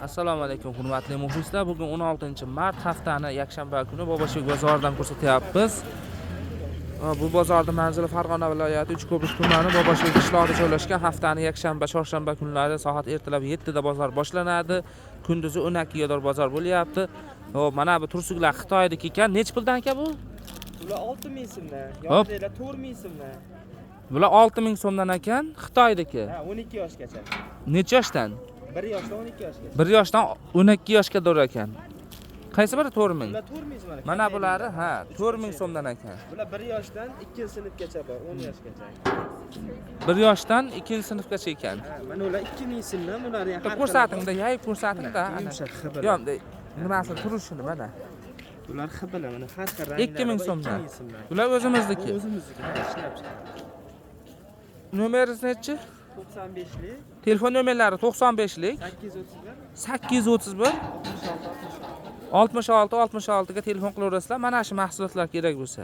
Assalomu alaykum hurmatli muxlislar. Bugun 16-mart haftani yakshanba kuni Boboshev bozoridan ko'rsatyapmiz. Bu bozorda manzili Farg'ona viloyati Uchko'prik tumani Boboshev qishlog'ida joylashgan. Haftani yakshanba, chorshanba kunlari soat ertalab 7 da bozor boshlanadi. Kunduzi 12 ga bozor bo'lyapti. Hop, mana bu tursuklar Xitoydagi ekan. Nech puldan aka bu? Bular 6000 so'mdan, yo'qlar 4000 so'mdan. Bular 6000 so'mdan ekan, Xitoydagi. Ha, 12 yoshgacha. Necha yoshdan? 1 yoshdan 12 yoshgacha. 1 yoshdan 12 yoshga doğru ekan. Qaysi biri 4000? Bular 4000 so'mdan. Mana bulari, ha, 4000 so'mdan ekan. Bular 1 yoshdan 2 sinfgacha bor, 10 yoshgacha. 1 yoshdan 2-sinfgacha ekan. Ha, mana ular 2000 so'mdan, bular ham har Ko'rsatingda, yayib ko'rsatingda. Yumshoq xibir. Yo'q, nimasini turishini mana. Bular xibirlar, mana har xil ranglari. 2000 so'mdan. 2000 so'mdan. Bular o'zimizniki. O'zimizniki, ishlab chiqardik. Nomeringiz nechi? 95lik, Telefon nomerlari 95lik 831 831 66 66 ga telefon qilaverasizlar. Mana shu mahsulotlar kerak bo'lsa.